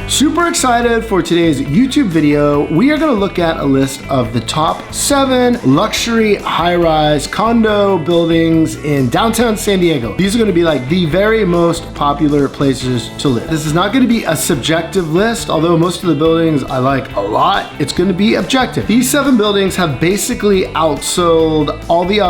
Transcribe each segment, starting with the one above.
Super excited for today's YouTube video. We are going to look at a list of the top 7 luxury high-rise condo buildings in downtown San Diego. These are going to be like the very most popular places to live. This is not going to be a subjective list, although most of the buildings I like a lot. It's going to be objective. These 7 buildings have basically outsold all the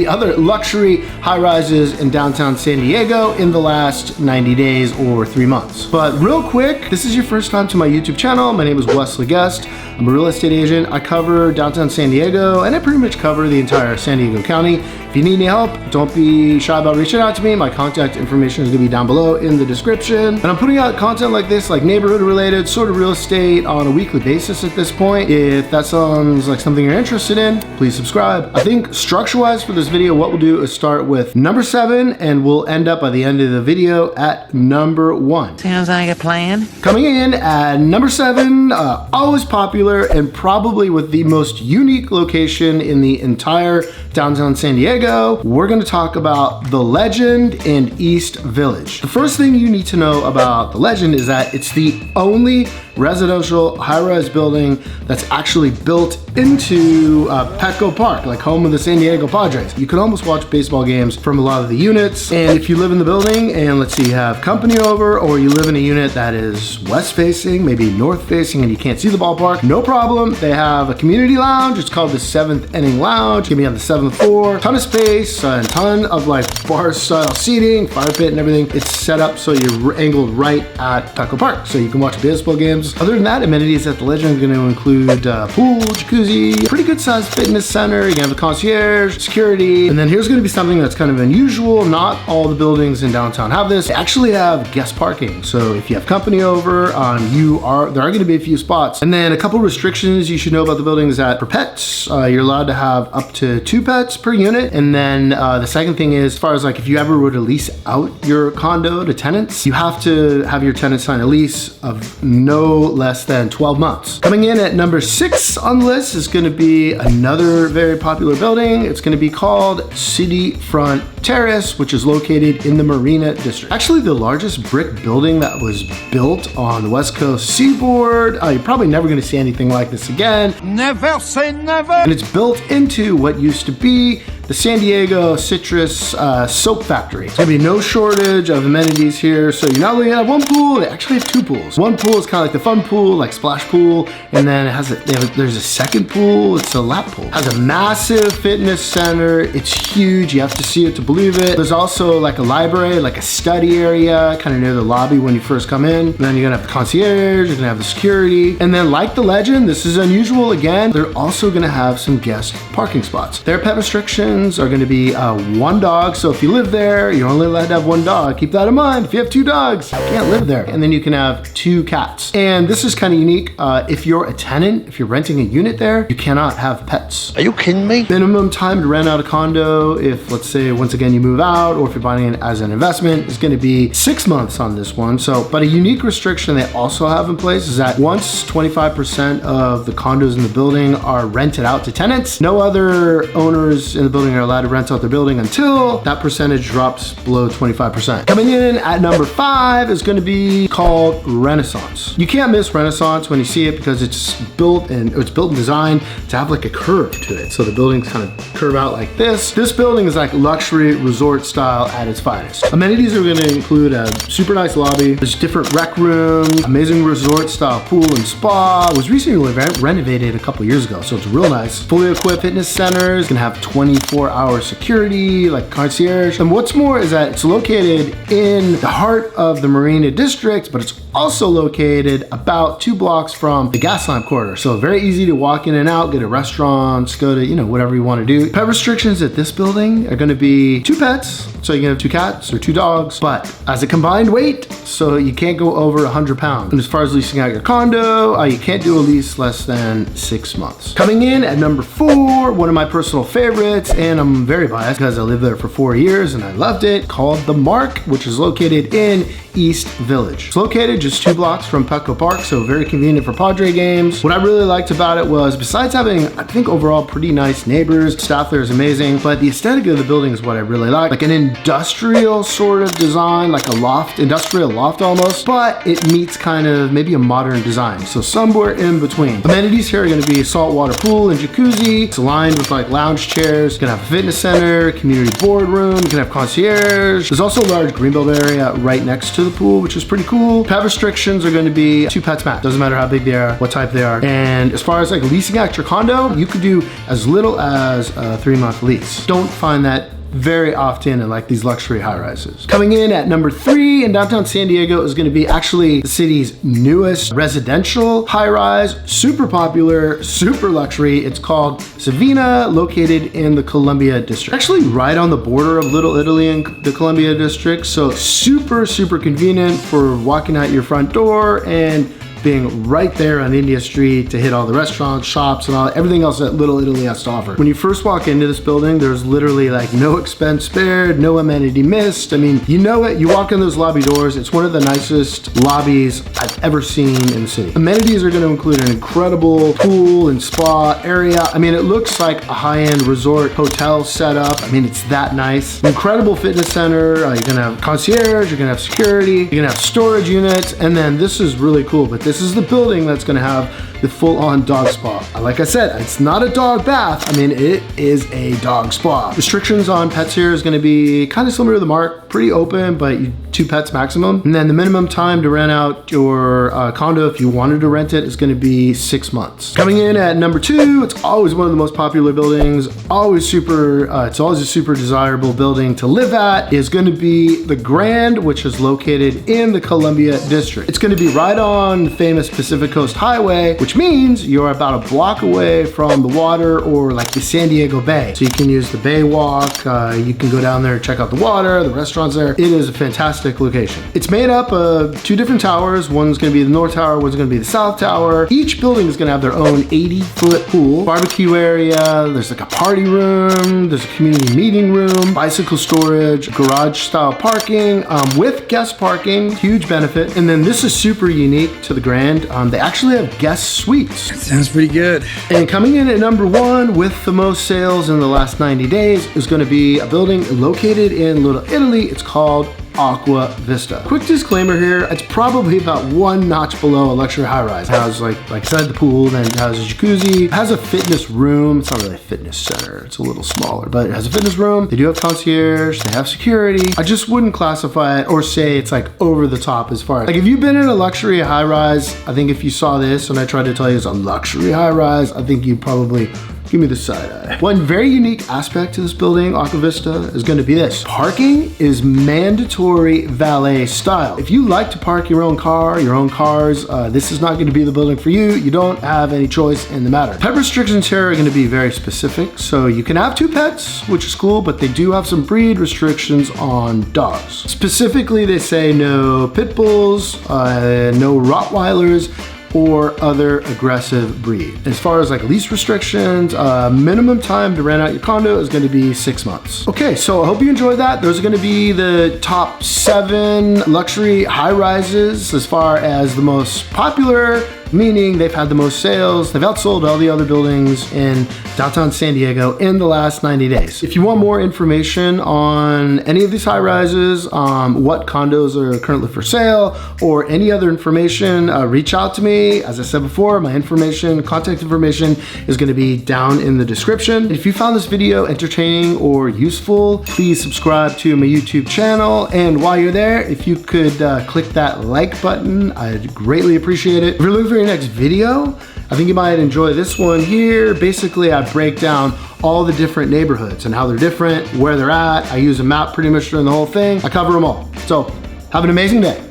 other luxury high-rises in downtown San Diego in the last 90 days or 3 months. But real quick, this is your first time to my YouTube channel. My name is Wesley Guest. I'm a real estate agent. I cover downtown San Diego, and I pretty much cover the entire San Diego County. If you need any help, don't be shy about reaching out to me. My contact information is gonna be down below in the description. And I'm putting out content like this, like neighborhood related, sort of real estate on a weekly basis at this point. If that sounds like something you're interested in, please subscribe. I think structure-wise for this video, what we'll do is start with number 7, and we'll end up by the end of the video at number 1. Sounds like a plan. Coming in at number 7, always popular and probably with the most unique location in the entire downtown San Diego, we're gonna talk about The Legend in East Village. The first thing you need to know about The Legend is that it's the only residential high-rise building that's actually built into Petco Park, like home of the San Diego Padres. You can almost watch baseball games from a lot of the units. And if you live in the building and let's say you have company over, or you live in a unit that is west facing, maybe north facing, and you can't see the ballpark, no problem. They have a community lounge. It's called the 7th Inning Lounge. It's gonna be on the 7th floor. Ton of space, and ton of like bar style seating, fire pit and everything. It's set up so you're angled right at Petco Park, so you can watch baseball games. Other than that, amenities at The Legend are going to include pool, jacuzzi, pretty good sized fitness center. You can have a concierge, security, and then here's going to be something that's kind of unusual. Not all the buildings in downtown have this. They actually have guest parking. So if you have company over, there are going to be a few spots. And then a couple restrictions you should know about the building is that for pets, you're allowed to have up to 2 pets per unit. And then the second thing is, as far as like if you ever were to lease out your condo to tenants, you have to have your tenants sign a lease of no less than 12 months. Coming in at number 6 on the list is going to be another very popular building. It's going to be called CityFront Terrace, which is located in the Marina District. Actually, the largest brick building that was built on the West Coast seaboard. You're probably never going to see anything like this again. Never say never. And it's built into what used to be the San Diego Citrus Soap Factory. There's gonna be no shortage of amenities here. So you not only have one pool, they actually have 2 pools. One pool is kind of like the fun pool, like splash pool, and then it has there's a second pool. It's a lap pool. It has a massive fitness center. It's huge. You have to see it to believe it. There's also like a library, like a study area, kind of near the lobby when you first come in. And then you're gonna have the concierge. You're gonna have the security, and then like The Legend, this is unusual again. They're also gonna have some guest parking spots. Their pet restrictions are going to be 1 dog. So if you live there, you're only allowed to have 1 dog. Keep that in mind. If you have 2 dogs, you can't live there. And then you can have 2 cats. And this is kind of unique. If you're a tenant, if you're renting a unit there, you cannot have pets. Are you kidding me? Minimum time to rent out a condo, if let's say once again you move out, or if you're buying it as an investment, is going to be 6 months on this one. So, but a unique restriction they also have in place is that once 25% of the condos in the building are rented out to tenants, no other owners in the building are allowed to rent out their building until that percentage drops below 25%. Coming in at number 5 is going to be called Renaissance. You can't miss Renaissance when you see it because it's built and designed to have like a curve to it. So the buildings kind of curve out like this. This building is like luxury resort style at its finest. Amenities are going to include a super nice lobby. There's different rec rooms, amazing resort style pool and spa. It was recently renovated a couple years ago, so it's real nice. Fully equipped fitness centers. Can have 24-hour security, like concierge. And what's more is that it's located in the heart of the Marina District, but it's also located about 2 blocks from the Gaslamp corridor. So very easy to walk in and out, get to restaurants, go to, whatever you want to do. Pet restrictions at this building are going to be 2 pets. So you can have 2 cats or 2 dogs, but as a combined weight, so you can't go over 100 pounds. And as far as leasing out your condo, you can't do a lease less than 6 months. Coming in at number 4, one of my personal favorites, and I'm very biased because I lived there for 4 years and I loved it, called The Mark, which is located in East Village. It's located just 2 blocks from Petco Park, so very convenient for Padre games. What I really liked about it was, besides having, I think overall pretty nice neighbors, staff there is amazing, but the aesthetic of the building is what I really like an industrial sort of design, like a loft, industrial loft almost, but it meets kind of maybe a modern design, so somewhere in between. Amenities here are going to be a saltwater pool and jacuzzi. It's aligned with like lounge chairs. You can have a fitness center, community boardroom, you can have concierge. There's also a large greenbelt area right next to the pool, which is pretty cool. Pet restrictions are going to be 2 pets max. Doesn't matter how big they are, what type they are. And as far as like leasing out your condo, you could do as little as a 3-month lease. Don't find that very often in like these luxury high rises. Coming in at number 3 in downtown San Diego is going to be actually the city's newest residential high rise, super popular, super luxury. It's called Savina, located in the Columbia district. Actually right on the border of Little Italy and the Columbia district. So super, super convenient for walking out your front door and being right there on India Street to hit all the restaurants, shops, and everything else that Little Italy has to offer. When you first walk into this building, there's literally like no expense spared, no amenity missed. I mean, you know it, you walk in those lobby doors, it's one of the nicest lobbies I've ever seen in the city. Amenities are gonna include an incredible pool and spa area. I mean, it looks like a high-end resort hotel setup. I mean, it's that nice. Incredible fitness center, you're gonna have concierge, you're gonna have security, you're gonna have storage units, and then this is really cool, but this is the building that's gonna have the full-on dog spa. Like I said, it's not a dog bath. I mean, it is a dog spa. Restrictions on pets here is gonna be kind of similar to the Mark, pretty open, but 2 pets maximum. And then the minimum time to rent out your condo, if you wanted to rent it, is gonna be 6 months. Coming in at number 2, it's always one of the most popular buildings, always super, it's always a super desirable building to live at, is gonna be the Grande, which is located in the Columbia district. It's gonna be right on the famous Pacific Coast Highway, which means you're about a block away from the water or like the San Diego Bay. So you can use the Bay Walk, you can go down there and check out the water, the restaurants there. It is a fantastic location. It's made up of 2 different towers. One's gonna be the North Tower, one's gonna be the South Tower. Each building is gonna have their own 80-foot pool, barbecue area, there's like a party room, there's a community meeting room, bicycle storage, garage style parking, with guest parking, huge benefit. And then this is super unique to the Grande. They actually have guest suites. That sounds pretty good. And coming in at number 1 with the most sales in the last 90 days is going to be a building located in Little Italy. It's called Acqua Vista. Quick disclaimer here, it's probably about 1 notch below a luxury high rise. It has like I said, the pool, then it has a jacuzzi, it has a fitness room. It's not really a fitness center, it's a little smaller, but it has a fitness room. They do have concierge, they have security. I just wouldn't classify it or say it's like over the top as far as, like if you've been in a luxury high rise, I think if you saw this and I tried to tell you it's a luxury high rise, I think you'd probably give me the side eye. One very unique aspect to this building, Acqua Vista, is going to be this. Parking is mandatory valet style. If you like to park your own car, your own cars, this is not going to be the building for you. You don't have any choice in the matter. Pet restrictions here are going to be very specific. So you can have 2 pets, which is cool, but they do have some breed restrictions on dogs. Specifically, they say no pit bulls, no Rottweilers, or other aggressive breed. As far as like lease restrictions, minimum time to rent out your condo is gonna be 6 months. Okay, so I hope you enjoyed that. Those are gonna be the top 7 luxury high rises as far as the most popular, meaning they've had the most sales. They've outsold all the other buildings in downtown San Diego in the last 90 days. If you want more information on any of these high rises, what condos are currently for sale, or any other information, reach out to me. As I said before, my information, contact information is gonna be down in the description. If you found this video entertaining or useful, please subscribe to my YouTube channel. And while you're there, if you could click that like button, I'd greatly appreciate it. If you're looking for your next video, I think you might enjoy this one here. Basically, I break down all the different neighborhoods and how they're different, where they're at. I use a map pretty much during the whole thing. I cover them all. So have an amazing day.